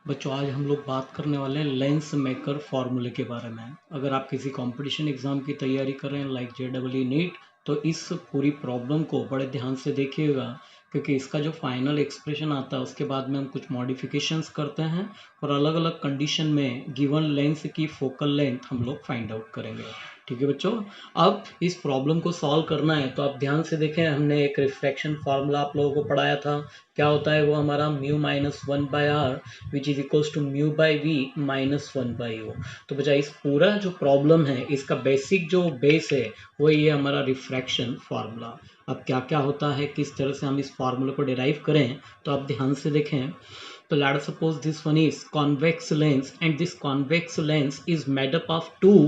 बच्चों आज हम लोग बात करने वाले हैं लेंस मेकर फार्मूले के बारे में। अगर आप किसी कंपटीशन एग्जाम की तैयारी कर रहे हैं लाइक जेडब्ल्यू नीट, तो इस पूरी प्रॉब्लम को बड़े ध्यान से देखिएगा, क्योंकि इसका जो फाइनल एक्सप्रेशन आता है उसके बाद में हम कुछ मॉडिफिकेशंस करते हैं और अलग अलग कंडीशन में गिवन लेंस की फोकल लेंथ हम लोग फाइंड आउट करेंगे। ठीक है बच्चों, अब इस प्रॉब्लम को सॉल्व करना है तो आप ध्यान से देखें। हमने एक रिफ्रैक्शन फार्मूला आप लोगों को पढ़ाया था। क्या होता है वो हमारा mu minus one by R which is equals to mu by V minus one by O. तो बच्चा इस पूरा जो प्रॉब्लम है इसका बेसिक जो बेस है वो ये हमारा रिफ्रैक्शन फार्मूला। अब क्या क्या होता है, किस तरह से हम इस फार्मूले को डिराइव करें, तो आप ध्यान से देखें। तो let us suppose this one is convex lens, and this convex lens is made up of two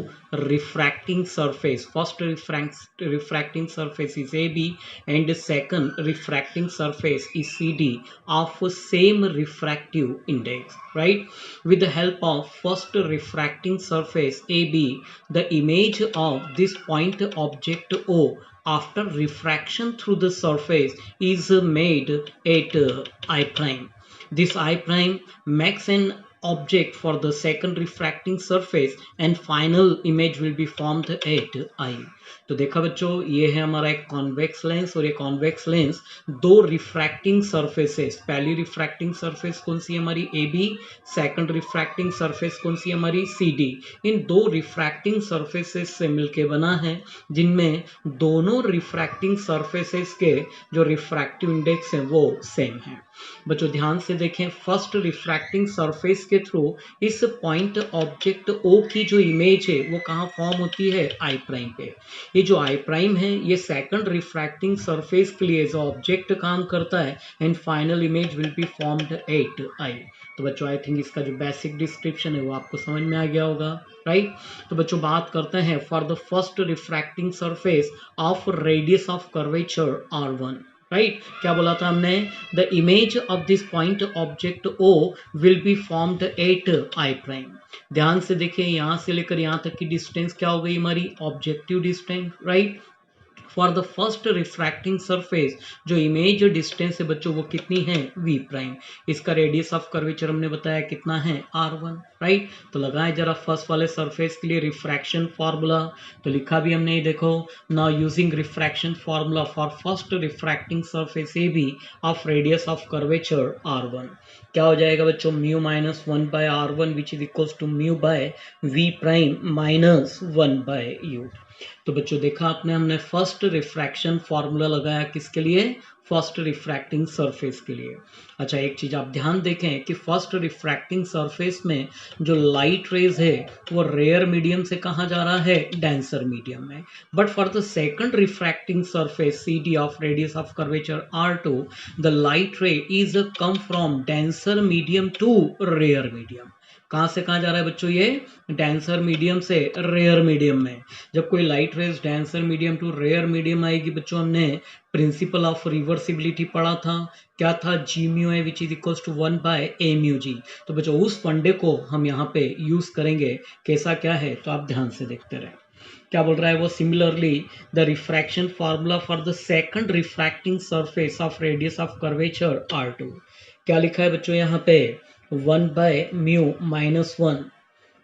refracting surface. First refracting surface is AB and the second refracting surface is CD of same refractive index, right? With the help of first refracting surface AB, the image of this point object O after refraction through the surface is made at I prime. This I prime makes an object for the second refracting surface and final image will be formed at I. तो देखा बच्चों, ये है हमारा एक convex lens और ये convex lens दो रिफ्रैक्टिंग सरफेसेस, पहली रिफ्रैक्टिंग सरफेस कौन सी है हमारी A B, second refracting surface कौन सी है हमारी सी डी। इन दो रिफ्रैक्टिंग सरफेसेस से मिलके बना है, जिनमें दोनों रिफ्रैक्टिंग सरफेसेस के जो रिफ्रैक्टिव इंडेक्स हैं वो सेम है। बच्चों ध्यान से देखें, फर्स्ट रिफ्रैक्टिंग सरफेस के थ्रू इस पॉइंट ऑब्जेक्ट ओ की जो इमेज है वो कहाँ फॉर्म होती है, आई प्राइम पे। ये जो आई प्राइम है ये सेकंड रिफ्रैक्टिंग सरफेस के लिए जो ऑब्जेक्ट काम करता है and final image will be formed at eye. तो बच्चों आई थिंक इसका जो बेसिक डिस्क्रिप्शन है वो आपको समझ में आ गया होगा, राइट। तो बच्चों बात करते हैं for the first refracting surface of radius of curvature R1, right. क्या बोला था हमने, the image of this point object O will be formed at I prime. ध्यान से देखिए, यहां से लेकर यहां तक की डिस्टेंस क्या हो गई हमारी, objective distance, right. For the first refracting surface जो इमेज डिस्टेंस है बच्चों वो कितनी है, वी प्राइम। इसका रेडियस ऑफ कर्वेचर हमने बताया कितना है, R1, राइट। तो लगाए जरा फर्स्ट वाले सरफेस के लिए रिफ्रैक्शन फार्मूला, तो लिखा भी हमने, देखो, now using refraction formula for first refracting surface A B of radius of curvature R1, क्या हो जाएगा बच्चों, mu minus one by R1 which is equals to mu by V prime minus one by U. तो बच्चों देखा आपने, हमने first refraction formula लगाया किसके लिए, फर्स्ट रिफ्रैक्टिंग सरफेस के लिए। अच्छा एक चीज आप ध्यान देखें कि फर्स्ट रिफ्रैक्टिंग सरफेस में जो लाइट रेज है वो रेयर मीडियम से कहाँ जा रहा है, डेंसर मीडियम में। But for the second refracting surface C D of radius of curvature R2, the light ray is come from denser medium to rare medium. कहां से कहां जा रहा है बच्चों, ये डेंसर मीडियम से रेयर मीडियम में। जब कोई light rays denser medium to rare medium आएगी बच्चों, हमने प्रिंसिपल ऑफ रिवर्सिबिलिटी पढ़ा था, क्या था, g mu a which is equals to one by a mu g. तो बच्चों उस फंडे को हम यहाँ पे यूज करेंगे, कैसा क्या है, तो आप ध्यान से देखते रहे। क्या बोल रहा है वो, similarly the refraction formula for the second refracting surface of radius of curvature R2, क्या लिखा है बच्चों यहाँ पे, one by mu minus one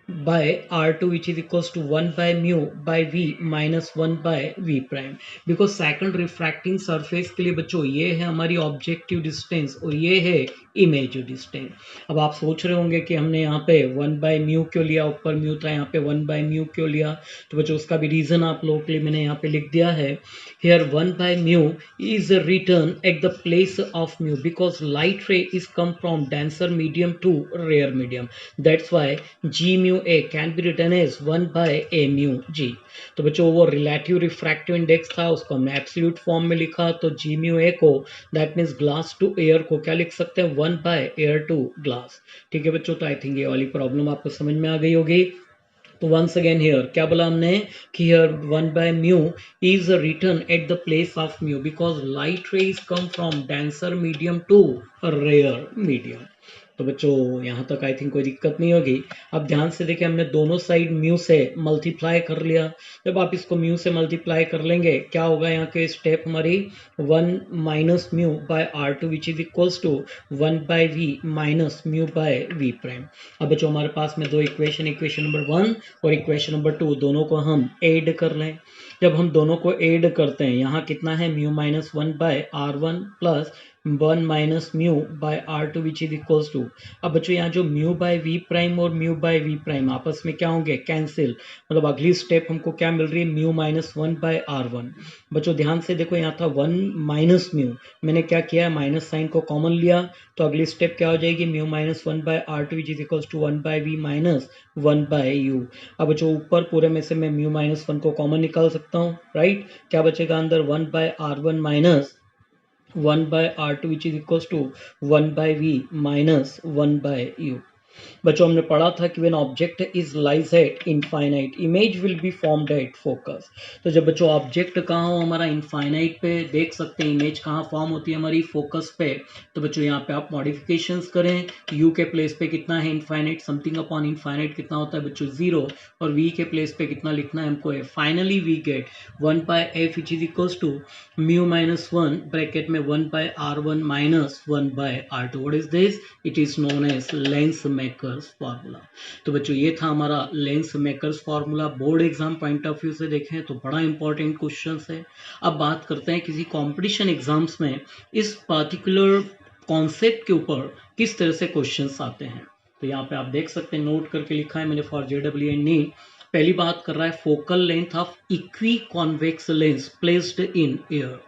by R2 which is equals to 1 by mu by V minus 1 by V prime। Because second refracting surface के लिए बच्चों ये है हमारी ऑब्जेक्टिव डिस्टेंस और ये है इमेज डिस्टेंस। अब आप सोच रहे होंगे कि हमने यहाँ पे 1 बाय म्यू क्यों लिया, ऊपर म्यू था, यहाँ पे 1 बाय म्यू क्यों लिया। तो बच्चों उसका भी रीजन आप लोगों के लिए मैंने यहाँ पे लिख दिया है। Here 1 by mu is written at the place of mu because light ray is come from denser medium to rare medium. That's why G mu A can be written as 1 by A mu G। तो बच्चों वो relative refractive index था, उसको हमने absolute form में लिखा, तो G mu A को, that means glass to air को क्या लिख सकते हैं, 1 by एयर टू ग्लास। ठीक है बच्चों, तो आई थिंक ये वाली प्रॉब्लम आपको समझ में आ गई होगी। तो वंस अगेन हियर क्या बोला हमने कि here 1 by mu is written at the place of mu because light rays come from denser medium to rare medium। तो बच्चों यहाँ तक आई थिंक कोई दिक्कत नहीं होगी। अब ध्यान से देखिए, हमने दोनों साइड म्यू से मल्टीप्लाई कर लिया। जब आप इसको म्यू से मल्टीप्लाई कर लेंगे क्या होगा, यहाँ के स्टेप हमारी 1 minus mu by R two which is equals to 1 by V minus mu by V prime. अब बच्चों हमारे पास में दो इक्वेशन नंबर 1 और इक्वेशन नंबर 2 दोनों को हम ऐड कर लें। जब हम दोनों को ऐड करते हैं, यहाँ कितना है mu minus 1 by R one plus 1 minus mu by R two which is equals to. अब बच्चों यहाँ जो म्यू बाय वी प्राइम और म्यू बाय वी प्राइम आपस में क्या होंगे, कैंसिल। मतलब अगली स्टेप हमको क्या मिल रही है, mu minus 1 by R one. बच्चों ध्यान से देखो, यहाँ था 1 माइनस म्यू, मैंने क्या किया, माइनस साइन को कॉमन लिया, तो अगली स्टेप क्या हो जाएगी, mu minus 1 by R two which is equals to 1 by V minus 1 by U. अब बच्चों ऊपर पूरे में से मैं म्यू माइनस 1 को कॉमन निकाल सकता हूँ, राइट। क्या बचेगा अंदर, 1 by R one minus 1 by r2 which is equals to 1 by v minus 1 by u। बच्चों हमने पढ़ा था कि when object is lies at infinite image will be formed at focus. तो जब बच्चों ऑब्जेक्ट कहाँ हो हमारा, इनफाइनाइट पे, देख सकते हैं इमेज कहाँ फॉर्म होती है हमारी, फोकस पे। तो बच्चों यहाँ पे आप मॉडिफिकेशंस करें, u के प्लेस पे कितना है इनफाइनाइट, समथिंग अपॉन इनफाइनाइट कितना होता है बच्चों 0, और v के प्लेस पे कितना लिखना है हमको है। Finally we get 1 by f which is equals to mu minus 1 bracket में 1 by r1 minus 1 by r2। what is this, it is known as lens makers formula. तो बच्चों ये था हमारा lens makers formula. Board exam point of view से देखें तो बड़ा इंपॉर्टेंट क्वेश्चन है। अब बात करते हैं किसी कंपटीशन एग्जाम्स में इस पर्टिकुलर कॉन्सेप्ट के ऊपर किस तरह से क्वेश्चंस आते हैं। तो यहाँ पे आप देख सकते हैं, नोट करके लिखा है मैंने फॉर जेडब्ल्यू एंड नीट। पहली बात कर रहा है focal length of equi convex lens placed in air.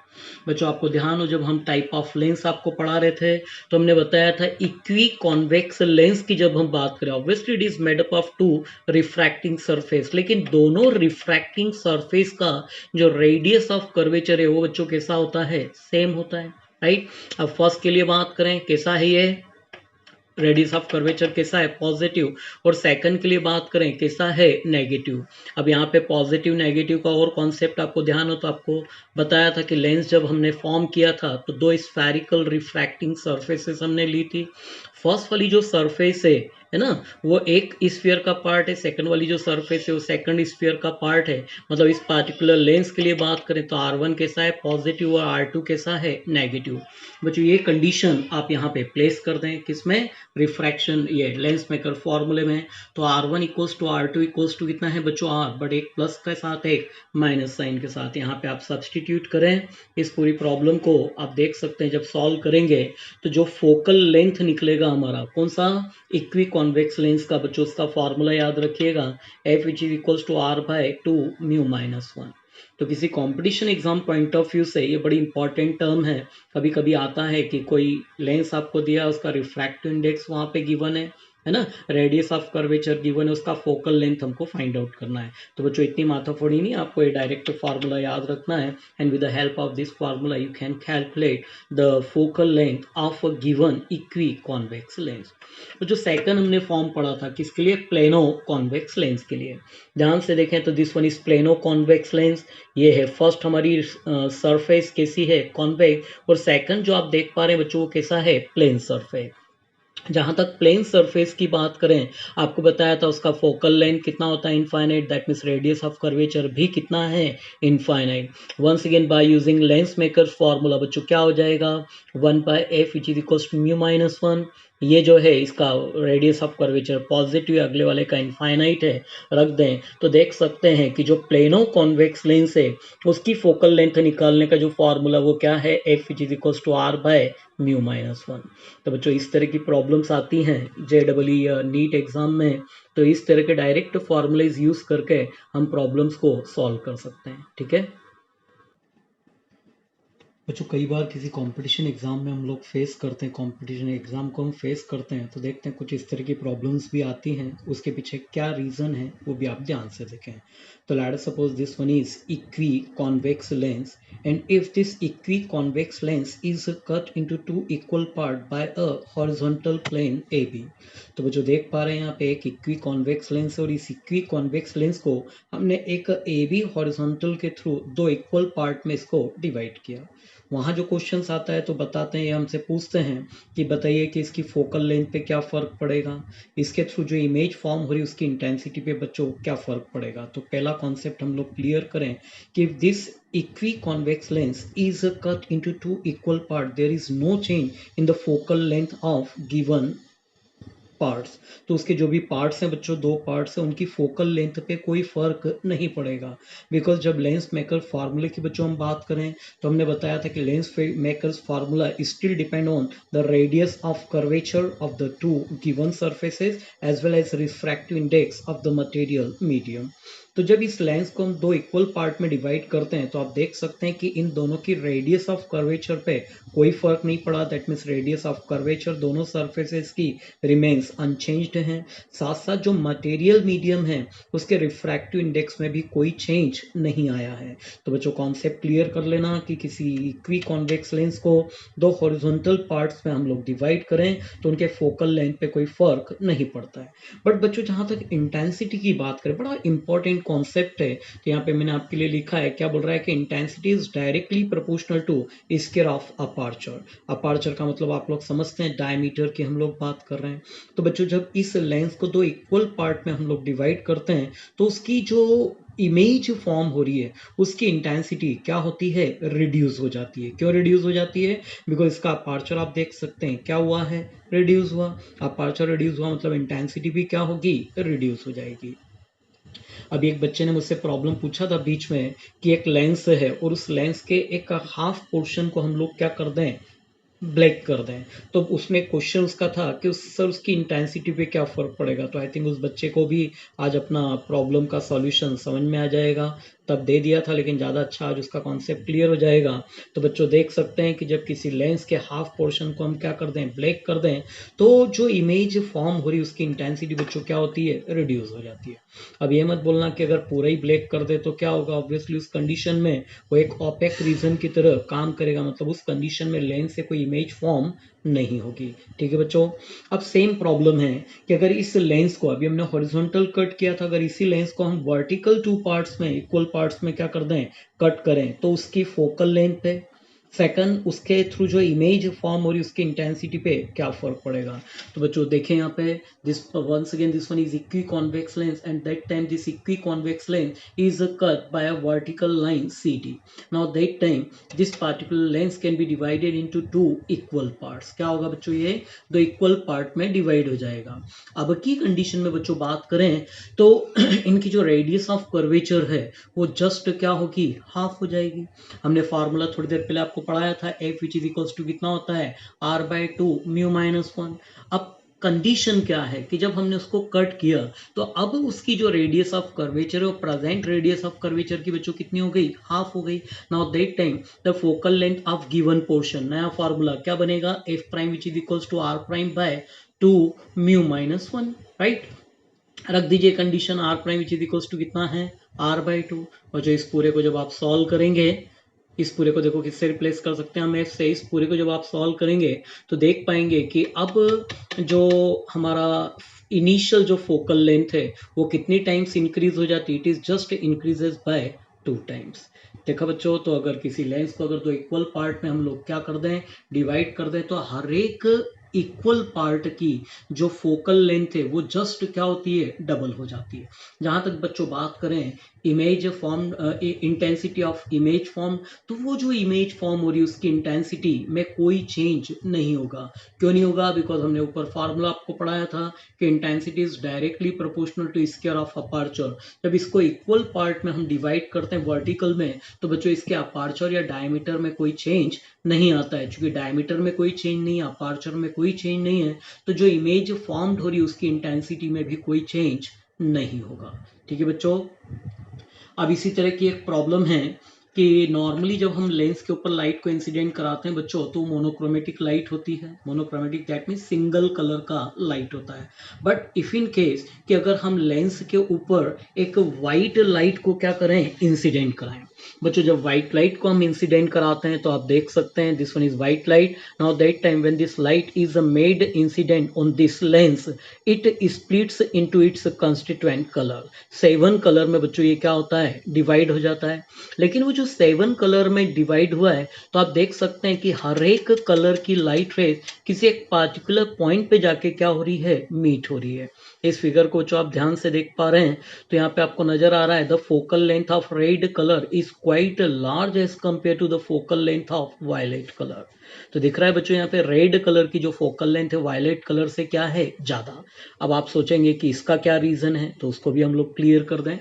बच्चों आपको ध्यान हो, जब हम टाइप ऑफ लेंस आपको पढ़ा रहे थे तो हमने बताया था इक्वी कॉन्वेक्स लेंस की जब हम बात करें, obviously it is made up of two refracting surface, लेकिन दोनों रिफ्रैक्टिंग सरफेस का जो रेडियस ऑफ कर्वेचर है वो बच्चों कैसा होता है, सेम होता है, राइट। अब फर्स्ट के लिए बात करें, कैसा है ये, रेडियस ऑफ कर्वेचर कैसा है, पॉजिटिव। और सेकंड के लिए बात करें कैसा है, नेगेटिव। अब यहाँ पे पॉजिटिव नेगेटिव का और कॉन्सेप्ट आपको ध्यान हो तो आपको बताया था कि लेंस जब हमने फॉर्म किया था तो दो स्फेरिकल रिफ्रैक्टिंग सरफेसेस हमने ली थी। फर्स्ट वाली जो सरफेस है ना, वो एक स्फीयर का पार्ट है, सेकंड वाली जो सरफेस है वो सेकंड स्फीयर का पार्ट है। मतलब इस पार्टिकुलर लेंस के लिए बात करें तो R1 कैसा है, पॉजिटिव, और R2 कैसा है, नेगेटिव। बच्चों ये कंडीशन आप यहाँ पे प्लेस कर दें, किसमें, रिफ्रैक्शन ये लेंस मेकर फॉर्मूले में। तो R1 equals to R2 equals to कितना है बच्चों, R, बट एक प्लस के साथ एक माइनस साइन के साथ यहाँ पे आप सब्सटीट्यूट करें। इस पूरी प्रॉब्लम को आप देख सकते हैं, जब सॉल्व करेंगे तो जो फोकल लेंथ निकलेगा हमारा कौन सा, इक्वी कॉन्वेक्स लेंस का, बच्चों उसका फॉर्मूला याद रखिएगा, F which is equals to R by 2 mu minus 1। तो किसी competition exam point of view से ये बड़ी इंपॉर्टेंट टर्म है। कभी कभी आता है कि कोई लेंस आपको दिया, उसका रिफ्रैक्टिव इंडेक्स वहाँ पे गिवन है ना, रेडियस ऑफ कर्वेचर गिवन है, उसका फोकल लेंथ हमको फाइंड आउट करना है। तो बच्चों इतनी माथाफोड़ी नहीं, आपको ये डायरेक्ट फार्मूला याद रखना है, and with the help of this formula you can calculate the focal length of a given equi convex lens. तो जो सेकंड हमने फॉर्म पढ़ा था किसके लिए, प्लेनो कॉन्वेक्स लेंस के लिए। ध्यान से देखें तो this one is plano convex lens. ये है फर्स्ट हमारी सरफेस कैसी है, कॉन्वेक्स, और सेकंड जो आप देख पा रहे हैं बच्चों वो कैसा है, प्लेन सरफेस। जहां तक प्लेन सरफेस की बात करें, आपको बताया था उसका फोकल लेंथ कितना होता है, infinite, that means radius of curvature भी कितना है, infinite. Once again by using lens maker formula बच्चों क्या हो जाएगा, 1 by F which is equals to mu minus 1। ये जो है इसका रेडियस ऑफ कर्वेचर पॉजिटिव है, अगले वाले का इनफाइनाइट है, रख दें तो देख सकते हैं कि जो प्लेनो कॉन्वेक्स लेंस है उसकी फोकल लेंथ निकालने का जो फॉर्मूला वो क्या है, F which is equals to R by mu minus 1। तो बच्चों इस तरह की प्रॉब्लम्स आती हैं जेडब्ल्यू या नीट एग्जाम में, तो इस तरह के डायरेक्ट फॉर्मूलाज यूज करके हम प्रॉब्लम्स को सॉल्व कर सकते हैं, ठीक है। बच्चों कई बार किसी कंपटीशन एग्जाम में हम लोग फेस करते हैं, कंपटीशन एग्जाम को हम फेस करते हैं तो देखते हैं कुछ इस तरह की प्रॉब्लम्स भी आती हैं, उसके पीछे क्या रीज़न है वो भी आप ध्यान से देखें। तो let us suppose this one is equi convex lens, and if this equi convex lens is cut into two equal part by a horizontal plane A B. तो बच्चों देख पा रहे हैं यहाँ पे एक इक्वी कॉन्वेक्स लेंस, और इस इक्वी कॉन्वेक्स लेंस को हमने एक ए बी हॉरिजॉन्टल के थ्रू दो इक्वल पार्ट में इसको डिवाइड किया। वहाँ जो क्वेश्चंस आता है तो बताते हैं, ये हमसे पूछते हैं कि बताइए कि इसकी फोकल लेंथ पे क्या फ़र्क पड़ेगा, इसके थ्रू जो इमेज फॉर्म हो रही है उसकी इंटेंसिटी पे बच्चों क्या फ़र्क पड़ेगा। तो पहला कॉन्सेप्ट हम लोग क्लियर करें कि this equiconvex lens is cut into two equal parts, there is no change in the focal length of given parts. तो उसके जो भी पार्ट्स हैं बच्चों, दो पार्ट्स हैं, उनकी फोकल लेंथ पे कोई फर्क नहीं पड़ेगा। बिकॉज जब लेंस मेकर फार्मूले की बच्चों हम बात करें तो हमने बताया था कि lens makers formula still depend on the radius of curvature of the two given surfaces as well as refractive index of the material medium. तो जब इस लेंस को हम दो इक्वल पार्ट में डिवाइड करते हैं तो आप देख सकते हैं कि इन दोनों की रेडियस ऑफ कर्वेचर पे कोई फर्क नहीं पड़ा। That means radius of curvature दोनों सर्फेसेस की रिमेन्स अनचेंज्ड हैं। साथ साथ जो मटेरियल मीडियम है उसके रिफ्रैक्टिव इंडेक्स में भी कोई चेंज नहीं आया है। तो बच्चों कॉन्सेप्ट क्लियर कर लेना कि किसी इक्वी कॉन्वेक्स लेंस को दो हॉरिजॉन्टल पार्ट्स में हम लोग डिवाइड करें तो उनके फोकल लेंथ पे कोई फर्क नहीं पड़ता है। बट बच्चों जहाँ तक इंटेंसिटी की बात करें, बड़ा इंपॉर्टेंट कॉन्सेप्ट है। तो यहाँ पे मैंने आपके लिए लिखा है, क्या बोल रहा है कि intensity is directly proportional to square of aperture. Aperture का मतलब आप लोग समझते हैं, डायमीटर की हम लोग बात कर रहे हैं। तो बच्चों जब इस लेंस को दो इक्वल पार्ट में हम लोग डिवाइड करते हैं तो उसकी जो इमेज फॉर्म हो रही है उसकी इंटेंसिटी क्या होती है, रिड्यूस हो जाती है। क्यों रिड्यूस हो जाती है? बिकॉज इसका अपर्चर आप देख सकते हैं क्या हुआ है, रिड्यूस हुआ। अपर्चर रिड्यूस हुआ मतलब इंटेंसिटी भी क्या होगी, रिड्यूस हो जाएगी। अभी एक बच्चे ने मुझसे प्रॉब्लम पूछा था बीच में कि एक लेंस है और उस लेंस के एक हाफ पोर्शन को हम लोग क्या कर दें, ब्लैक कर दें। तो उसमें क्वेश्चन उसका था कि सर उसकी इंटेंसिटी पे क्या फ़र्क पड़ेगा। तो आई थिंक उस बच्चे को भी आज अपना प्रॉब्लम का सॉल्यूशन समझ में आ जाएगा। तब दे दिया था लेकिन ज़्यादा अच्छा आज उसका कॉन्सेप्ट क्लियर हो जाएगा। तो बच्चों देख सकते हैं कि जब किसी लेंस के हाफ पोर्शन को हम क्या कर दें, ब्लैक कर दें, तो जो इमेज फॉर्म हो रही है उसकी इंटेंसिटी बच्चों क्या होती है, रिड्यूस हो जाती है। अब ये मत बोलना कि अगर पूरा ही ब्लैक कर दे तो क्या होगा। ऑब्वियसली उस कंडीशन में वो एक ओपेक रीजन की तरह काम करेगा, मतलब उस कंडीशन में लेंस से कोई इमेज फॉर्म नहीं होगी। ठीक है बच्चों। अब सेम प्रॉब्लम है कि अगर इस लेंस को अभी हमने हॉरिजॉन्टल कट किया था, अगर इसी लेंस को हम वर्टिकल टू पार्ट्स में, इक्वल पार्ट्स में क्या कर दें, कट करें, तो उसकी फोकल लेंथ पे, सेकंड उसके थ्रू जो इमेज फॉर्म हो रही है उसकी इंटेंसिटी पे क्या फर्क पड़ेगा। तो बच्चों देखें यहाँ पे, this once again this one is equi convex lens and that time this equi convex lens is cut by a vertical line CD. Now that time this particular lens can be divided into two equal parts. क्या होगा बच्चों, ये दो equal part में divide हो जाएगा। अब की कंडीशन में बच्चों बात करें तो इनकी जो रेडियस ऑफ कर्वेचर है वो जस्ट क्या होगी, हाफ हो जाएगी। हमने फार्मूला थोड़ी देर पहले आपको पढ़ाया था, F which is equals to कितना होता है, R/2 μ-1। अब कंडीशन क्या है कि जब हमने उसको कट किया तो अब उसकी जो रेडियस ऑफ कर्वेचर है वो प्रेजेंट रेडियस ऑफ कर्वेचर की बच्चों कितनी हो गई, हाफ हो गई। Now that time the focal length of given portion, नया फार्मूला क्या बनेगा, f prime which is equals to R'/2 μ-1, right. रख दीजिए condition, R prime which is equals to कितना है, R/2। और जो इस पूरे को जब आप सॉल्व करेंगे, इस पूरे को देखो किससे रिप्लेस कर सकते हैं हम, एफ से। इस पूरे को जब आप सॉल्व करेंगे तो देख पाएंगे कि अब जो हमारा इनिशियल जो फोकल लेंथ है वो कितनी टाइम्स इंक्रीज हो जाती है, it is just increases by 2 times. देखा बच्चों, तो अगर किसी लेंस को अगर दो इक्वल पार्ट में हम लोग क्या कर दें, डिवाइड कर दें, तो हर एक इक्वल पार्ट की जो फोकल लेंथ है वो जस्ट क्या होती है, डबल हो जाती है। जहां तक बच्चों बात करें image form, intensity of image form, तो वो जो इमेज फॉर्म हो रही है उसकी इंटेंसिटी में कोई चेंज नहीं होगा। क्यों नहीं होगा, बिकॉज हमने ऊपर फार्मूला आपको पढ़ाया था कि intensity is directly proportional to square of aperture. जब इसको इक्वल पार्ट में हम डिवाइड करते हैं वर्टिकल में तो बच्चों इसके अपर्चर या डायमीटर में कोई चेंज नहीं आता है। चूंकि डायमीटर में कोई चेंज नहीं है, अपर्चर में कोई चेंज नहीं है, तो जो इमेज फॉर्म्ड हो रही है उसकी इंटेंसिटी में भी कोई चेंज नहीं होगा। ठीक है बच्चों। अब इसी तरह की एक प्रॉब्लम है कि नॉर्मली जब हम लेंस के ऊपर लाइट को इंसिडेंट कराते हैं बच्चों तो मोनोक्रोमेटिक लाइट होती है। Monochromatic that mean single colour का लाइट होता है। बट इफ इन केस कि अगर हम लेंस के ऊपर एक वाइट लाइट को क्या करें, इंसिडेंट कराएं। बच्चों जब व्हाइट लाइट को हम इंसिडेंट कराते हैं तो आप देख सकते हैं this one is white light. Now that time when this light is made incident on this lens it splits into its constituent colour. 7 colour में बच्चों ये क्या होता है, डिवाइड हो जाता है। लेकिन वो जो जो 7 कलर में डिवाइड हुआ है तो आप देख सकते हैं कि हर एक कलर की लाइट रेज किसी एक पार्टिकुलर पॉइंट पे जाके क्या हो रही है, मीट हो रही है। इस फिगर को जो आप ध्यान से देख पा रहे हैं तो यहाँ पे आपको नजर आ रहा है the focal length of red colour is quite large as compare to the focal length of violet colour. तो दिख रहा है बच्चों यहाँ पे रेड कलर की जो फोकल लेंथ है वायलेट कलर से क्या है, ज्यादा। अब आप सोचेंगे कि इसका क्या रीजन है, तो उसको भी हम लोग क्लियर कर दें।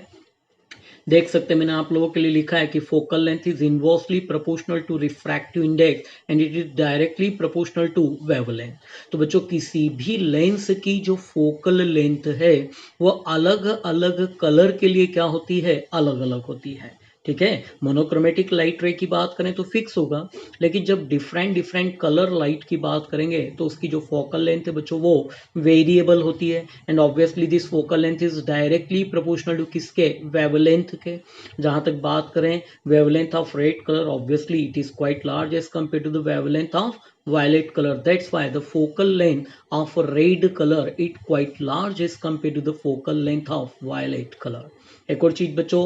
देख सकते हैं मैंने आप लोगों के लिए लिखा है कि focal length is inversely proportional to refractive index and it is directly proportional to wavelength. तो बच्चों किसी भी लेंस की जो फोकल लेंथ है वो अलग अलग कलर के लिए क्या होती है, अलग अलग होती है। ठीक है, मोनोक्रोमेटिक लाइट रे की बात करें तो फिक्स होगा, लेकिन जब डिफरेंट डिफरेंट कलर लाइट की बात करेंगे तो उसकी जो फोकल लेंथ है बच्चों वो वेरिएबल होती है। And obviously this focal length is directly proportional to किसके, वेवलेंथ के। जहां तक बात करें wavelength of red colour, obviously it is quite large as compare to the wavelength of violet color. That's why the focal length of a red color it quite large as compared to the focal length of violet color. एक और चीज बच्चों,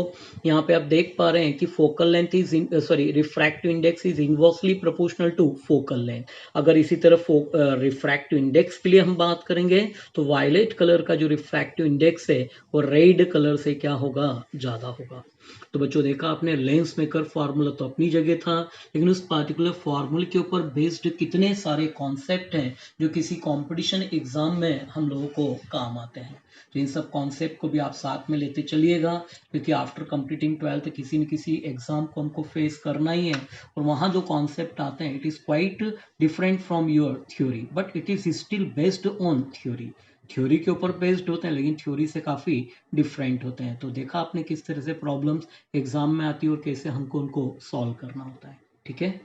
यहाँ पे आप देख पा रहे हैं कि focal length is refractive index is inversely proportional to focal length. अगर इसी तरह रिफ्रैक्टिव इंडेक्स के लिए हम बात करेंगे तो वायलेट कलर का जो रिफ्रैक्टिव इंडेक्स है वो रेड कलर से क्या होगा, ज्यादा होगा। तो बच्चों देखा आपने, लेंस मेकर फार्मूला तो अपनी जगह था, लेकिन उस पार्टिकुलर फार्मूले के ऊपर बेस्ड कितने सारे कॉन्सेप्ट हैं जो किसी कंपटीशन एग्जाम में हम लोगों को काम आते हैं। तो इन सब कॉन्सेप्ट को भी आप साथ में लेते चलिएगा, क्योंकि आफ्टर कंप्लीटिंग 12th किसी न किसी एग्जाम को हमको फेस करना ही है। और वहाँ जो कॉन्सेप्ट आते हैं it is quite different from your theory, but it is still based on theory. Theory के ऊपर बेस्ड होते हैं लेकिन थ्योरी से काफ़ी डिफरेंट होते हैं। तो देखा आपने किस तरह से प्रॉब्लम्स एग्जाम में आती है और कैसे हमको उनको सॉल्व करना होता है। ठीक है।